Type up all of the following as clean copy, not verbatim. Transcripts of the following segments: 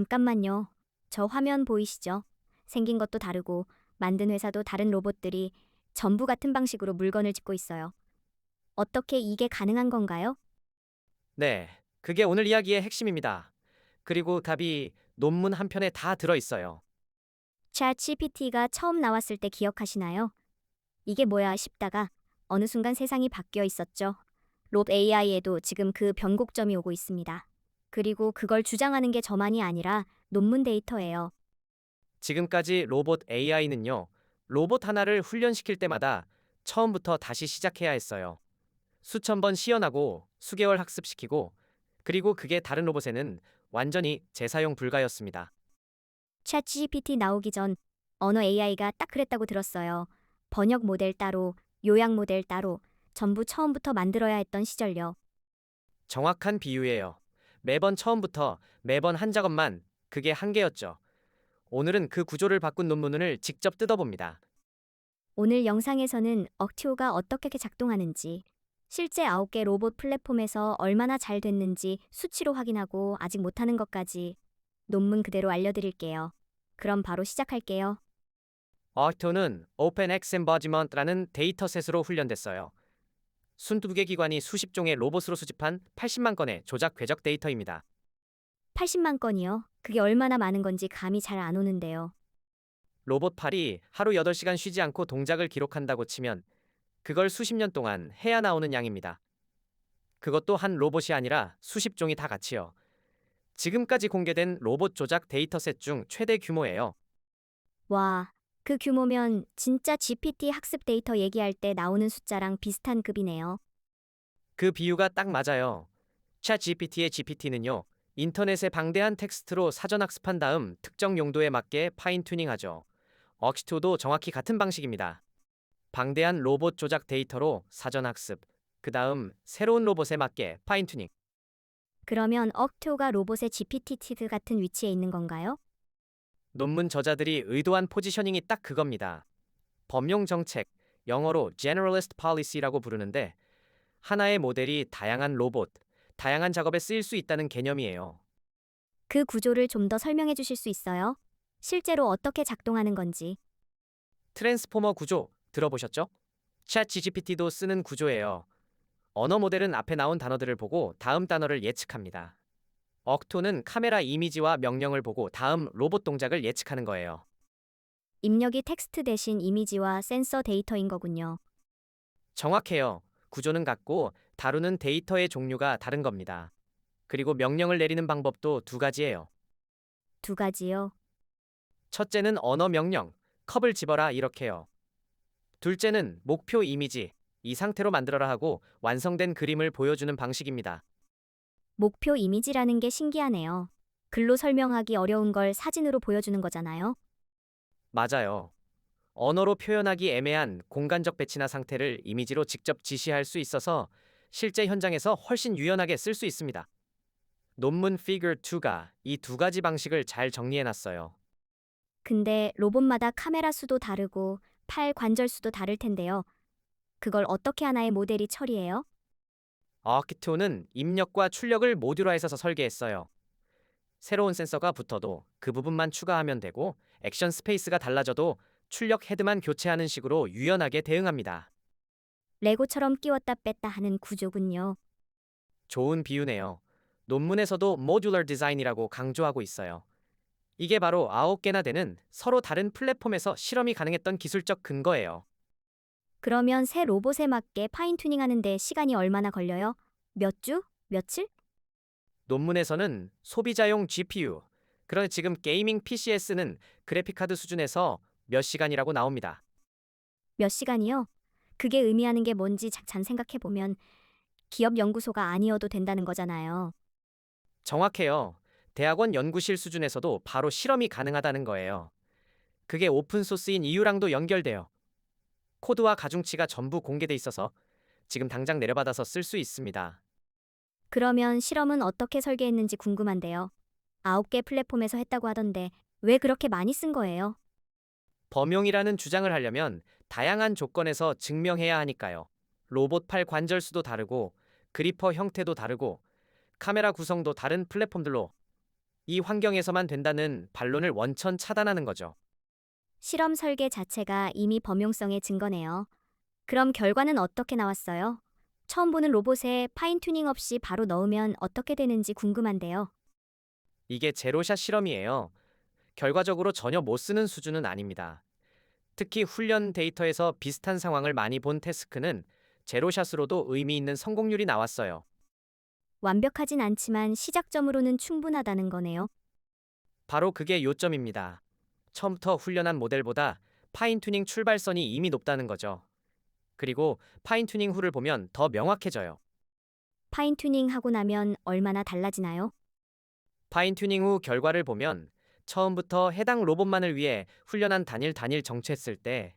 잠깐만요. 저 화면 보이시죠? 생긴 것도 다르고 만든 회사도 다른 로봇들이 전부 같은 방식으로 물건을 짓고 있어요. 어떻게 이게 가능한 건가요? 네, 그게 오늘 이야기의 핵심입니다. 그리고 답이 논문 한 편에 다 들어 있어요. 챗 GPT가 처음 나왔을 때 기억하시나요? 이게 뭐야 싶다가 어느 순간 세상이 바뀌어 있었죠. 롭 AI에도 지금 그 변곡점이 오고 있습니다. 그리고 그걸 주장하는 게 저만이 아니라 논문 데이터예요. 지금까지 로봇 AI는요, 로봇 하나를 훈련시킬 때마다 처음부터 다시 시작해야 했어요. 수천 번 시연하고 수개월 학습시키고, 그리고 그게 다른 로봇에는 완전히 재사용 불가였습니다. 챗 GPT 나오기 전 언어 AI가 딱 그랬다고 들었어요. 번역 모델 따로, 요약 모델 따로, 전부 처음부터 만들어야 했던 시절요. 정확한 비유예요. 매번 처음부터 매번 한 작업만 그게 한계였죠. 오늘은 그 구조를 바꾼 논문을 직접 뜯어봅니다. 오늘 영상에서는 억티오가 어떻게 작동하는지, 실제 9개 로봇 플랫폼에서 얼마나 잘 됐는지 수치로 확인하고 아직 못하는 것까지 논문 그대로 알려드릴게요. 그럼 바로 시작할게요. 어학토는 OpenX Embodiment라는 데이터셋으로 훈련됐어요. 22개 기관이 수십 종의 로봇으로 수집한 80만 건의 조작 궤적 데이터입니다. 80만 건이요? 그게 얼마나 많은 건지 감이 잘 안 오는데요. 로봇 팔이 하루 8시간 쉬지 않고 동작을 기록한다고 치면 그걸 수십 년 동안 해야 나오는 양입니다. 그것도 한 로봇이 아니라 수십 종이 다 같이요. 지금까지 공개된 로봇 조작 데이터셋 중 최대 규모예요. 와, 그 규모면 진짜 GPT 학습 데이터 얘기할 때 나오는 숫자랑 비슷한 급이네요. 그 비유가 딱 맞아요. 챗 GPT의 GPT는요, 인터넷에 방대한 텍스트로 사전 학습한 다음 특정 용도에 맞게 파인 튜닝하죠. 억시토도 정확히 같은 방식입니다. 방대한 로봇 조작 데이터로 사전 학습, 그 다음 새로운 로봇에 맞게 파인 튜닝. 그러면 억토가 로봇의 GPT-TID 같은 위치에 있는 건가요? 논문 저자들이 의도한 포지셔닝이 딱 그겁니다. 범용 정책, 영어로 Generalist Policy라고 부르는데 하나의 모델이 다양한 로봇, 다양한 작업에 쓰일 수 있다는 개념이에요. 그 구조를 좀 더 설명해 주실 수 있어요? 실제로 어떻게 작동하는 건지. 트랜스포머 구조 들어보셨죠? 챗 GPT도 쓰는 구조예요. 언어 모델은 앞에 나온 단어들을 보고 다음 단어를 예측합니다. 억토는 카메라 이미지와 명령을 보고 다음 로봇 동작을 예측하는 거예요. 입력이 텍스트 대신 이미지와 센서 데이터인 거군요. 정확해요. 구조는 같고 다루는 데이터의 종류가 다른 겁니다. 그리고 명령을 내리는 방법도 두 가지예요. 두 가지요. 첫째는 언어 명령, 컵을 집어라 이렇게요. 둘째는 목표 이미지, 이 상태로 만들어라 하고 완성된 그림을 보여주는 방식입니다. 목표 이미지라는 게 신기하네요. 글로 설명하기 어려운 걸 사진으로 보여주는 거잖아요. 맞아요. 언어로 표현하기 애매한 공간적 배치나 상태를 이미지로 직접 지시할 수 있어서 실제 현장에서 훨씬 유연하게 쓸 수 있습니다. 논문 Figure 2가 이 두 가지 방식을 잘 정리해놨어요. 근데 로봇마다 카메라 수도 다르고 팔 관절 수도 다를 텐데요. 그걸 어떻게 하나의 모델이 처리해요? 아키토는 입력과 출력을 모듈화해서 설계했어요. 새로운 센서가 붙어도 그 부분만 추가하면 되고 액션 스페이스가 달라져도 출력 헤드만 교체하는 식으로 유연하게 대응합니다. 레고처럼 끼웠다 뺐다 하는 구조군요. 좋은 비유네요. 논문에서도 모듈러 디자인이라고 강조하고 있어요. 이게 바로 9개나 되는 서로 다른 플랫폼에서 실험이 가능했던 기술적 근거예요. 그러면 새 로봇에 맞게 파인튜닝 하는데 시간이 얼마나 걸려요? 몇 주? 며칠? 논문에서는 소비자용 GPU, 그런데 지금 게이밍 PC에 쓰는 그래픽카드 수준에서 몇 시간이라고 나옵니다. 몇 시간이요? 그게 의미하는 게 뭔지 잠깐 생각해보면 기업 연구소가 아니어도 된다는 거잖아요. 정확해요. 대학원 연구실 수준에서도 바로 실험이 가능하다는 거예요. 그게 오픈소스인 이유랑도 연결돼요. 코드와 가중치가 전부 공개돼 있어서 지금 당장 내려받아서 쓸 수 있습니다. 그러면 실험은 어떻게 설계했는지 궁금한데요. 9개 플랫폼에서 했다고 하던데 왜 그렇게 많이 쓴 거예요? 범용이라는 주장을 하려면 다양한 조건에서 증명해야 하니까요. 로봇 팔 관절 수도 다르고 그리퍼 형태도 다르고 카메라 구성도 다른 플랫폼들로 이 환경에서만 된다는 반론을 원천 차단하는 거죠. 실험 설계 자체가 이미 범용성의 증거네요. 그럼 결과는 어떻게 나왔어요? 처음 보는 로봇에 파인 튜닝 없이 바로 넣으면 어떻게 되는지 궁금한데요. 이게 제로샷 실험이에요. 결과적으로 전혀 못 쓰는 수준은 아닙니다. 특히 훈련 데이터에서 비슷한 상황을 많이 본 태스크는 제로샷으로도 의미 있는 성공률이 나왔어요. 완벽하진 않지만 시작점으로는 충분하다는 거네요. 바로 그게 요점입니다. 처음부터 훈련한 모델보다 파인튜닝 출발선이 이미 높다는 거죠. 그리고 파인튜닝 후를 보면 더 명확해져요. 파인 튜닝 하고 나면 얼마나 달라지나요? 파인튜닝 후 결과를 보면 처음부터 해당 로봇만을 위해 훈련한 단일 정체했을 때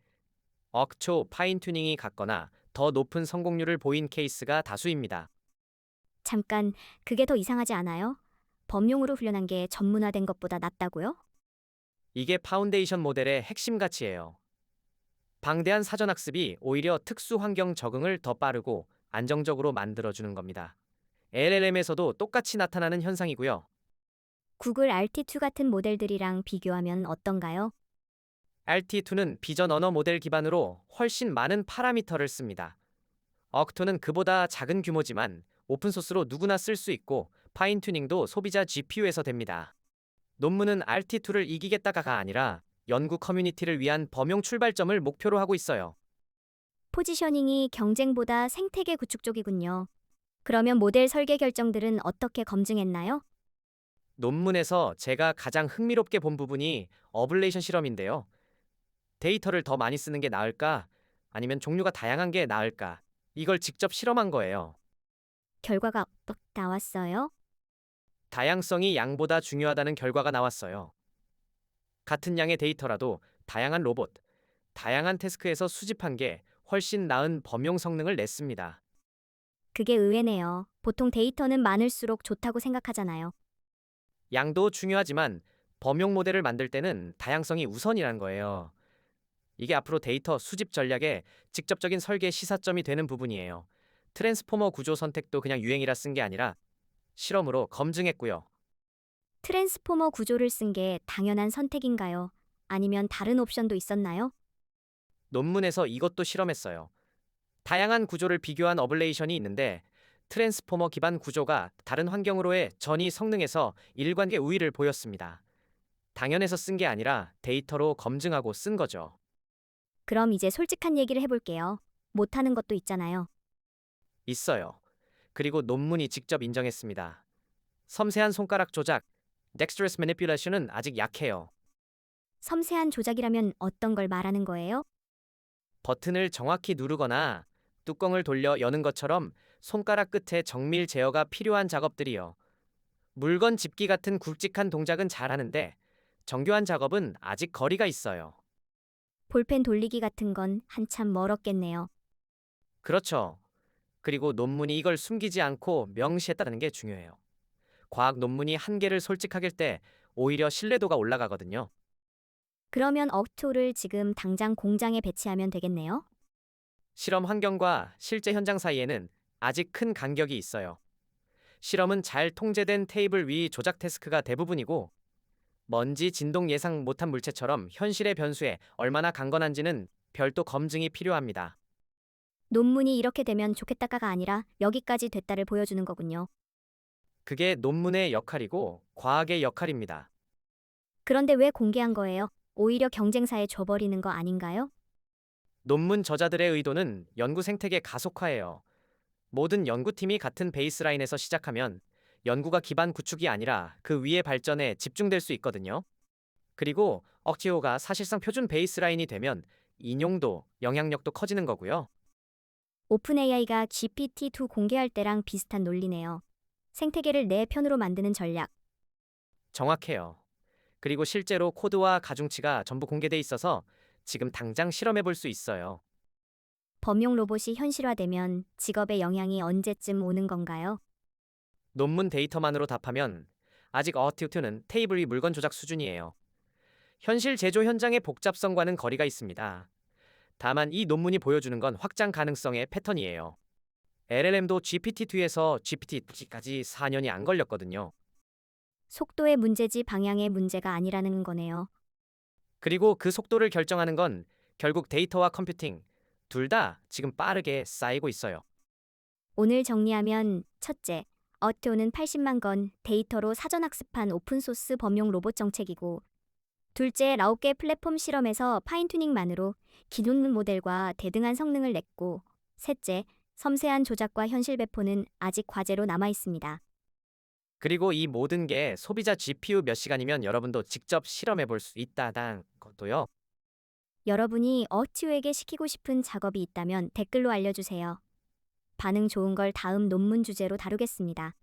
억초 파인튜닝이 같거나 더 높은 성공률을 보인 케이스가 다수입니다. 잠깐, 그게 더 이상하지 않아요? 범용으로 훈련한 게 전문화된 것보다 낫다고요? 이게 파운데이션 모델의 핵심 가치예요. 방대한 사전학습이 오히려 특수 환경 적응을 더 빠르고 안정적으로 만들어주는 겁니다. LLM에서도 똑같이 나타나는 현상이고요. 구글 RT2 같은 모델들이랑 비교하면 어떤가요? RT2는 비전 언어 모델 기반으로 훨씬 많은 파라미터를 씁니다. 억토는 그보다 작은 규모지만 오픈소스로 누구나 쓸 수 있고 파인튜닝도 소비자 GPU에서 됩니다. 논문은 RT2를 이기겠다가 아니라 연구 커뮤니티를 위한 범용 출발점을 목표로 하고 있어요. 포지셔닝이 경쟁보다 생태계 구축 쪽이군요. 그러면 모델 설계 결정들은 어떻게 검증했나요? 논문에서 제가 가장 흥미롭게 본 부분이 어블레이션 실험인데요. 데이터를 더 많이 쓰는 게 나을까? 아니면 종류가 다양한 게 나을까? 이걸 직접 실험한 거예요. 결과가 어떻게 나왔어요? 다양성이 양보다 중요하다는 결과가 나왔어요. 같은 양의 데이터라도 다양한 로봇, 다양한 태스크에서 수집한 게 훨씬 나은 범용 성능을 냈습니다. 그게 의외네요. 보통 데이터는 많을수록 좋다고 생각하잖아요. 양도 중요하지만 범용 모델을 만들 때는 다양성이 우선이란 거예요. 이게 앞으로 데이터 수집 전략의 직접적인 설계 시사점이 되는 부분이에요. 트랜스포머 구조 선택도 그냥 유행이라 쓴 게 아니라 실험으로 검증했고요. 트랜스포머 구조를 쓴 게 당연한 선택인가요? 아니면 다른 옵션도 있었나요? 논문에서 이것도 실험했어요. 다양한 구조를 비교한 어블레이션이 있는데 트랜스포머 기반 구조가 다른 환경으로의 전이 성능에서 일관계 우위를 보였습니다. 당연해서 쓴 게 아니라 데이터로 검증하고 쓴 거죠. 그럼 이제 솔직한 얘기를 해볼게요. 못하는 것도 있잖아요. 있어요. 그리고 논문이 직접 인정했습니다. 섬세한 손가락 조작, dexterous manipulation은 아직 약해요. 섬세한 조작이라면 어떤 걸 말하는 거예요? 버튼을 정확히 누르거나 뚜껑을 돌려 여는 것처럼 손가락 끝에 정밀 제어가 필요한 작업들이요. 물건 집기 같은 굵직한 동작은 잘하는데 정교한 작업은 아직 거리가 있어요. 볼펜 돌리기 같은 건 한참 멀었겠네요. 그렇죠. 그리고 논문이 이걸 숨기지 않고 명시했다는 게 중요해요. 과학 논문이 한계를 솔직하게 할 때 오히려 신뢰도가 올라가거든요. 그러면 억토를 지금 당장 공장에 배치하면 되겠네요? 실험 환경과 실제 현장 사이에는 아직 큰 간격이 있어요. 실험은 잘 통제된 테이블 위 조작 태스크가 대부분이고 먼지, 진동 예상 못한 물체처럼 현실의 변수에 얼마나 강건한지는 별도 검증이 필요합니다. 논문이 이렇게 되면 좋겠다가 아니라 여기까지 됐다를 보여주는 거군요. 그게 논문의 역할이고 과학의 역할입니다. 그런데 왜 공개한 거예요? 오히려 경쟁사에 줘버리는 거 아닌가요? 논문 저자들의 의도는 연구 생태계 가속화예요. 모든 연구팀이 같은 베이스라인에서 시작하면 연구가 기반 구축이 아니라 그 위의 발전에 집중될 수 있거든요. 그리고 억지호가 사실상 표준 베이스라인이 되면 인용도 영향력도 커지는 거고요. 오픈 AI가 GPT-2 공개할 때랑 비슷한 논리네요. 생태계를 내 편으로 만드는 전략. 정확해요. 그리고 실제로 코드와 가중치가 전부 공개돼 있어서 지금 당장 실험해 볼 수 있어요. 범용 로봇이 현실화되면 직업에 영향이 언제쯤 오는 건가요? 논문 데이터만으로 답하면 아직 어튜트는 테이블 위 물건 조작 수준이에요. 현실 제조 현장의 복잡성과는 거리가 있습니다. 다만 이 논문이 보여주는 건 확장 가능성의 패턴이에요. LLM도 GPT-2에서 GPT-3까지 4년이 안 걸렸거든요. 속도의 문제지 방향의 문제가 아니라는 거네요. 그리고 그 속도를 결정하는 건 결국 데이터와 컴퓨팅, 둘 다 지금 빠르게 쌓이고 있어요. 오늘 정리하면 첫째, 어트오는 80만 건 데이터로 사전학습한 오픈소스 범용 로봇 정책이고, 둘째, 9개 플랫폼 실험에서 파인튜닝만으로 기존 모델과 대등한 성능을 냈고, 셋째, 섬세한 조작과 현실 배포는 아직 과제로 남아 있습니다. 그리고 이 모든 게 소비자 GPU 몇 시간이면 여러분도 직접 실험해 볼 수 있다는 것도요. 여러분이 어튜에게 시키고 싶은 작업이 있다면 댓글로 알려주세요. 반응 좋은 걸 다음 논문 주제로 다루겠습니다.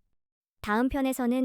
다음 편에서는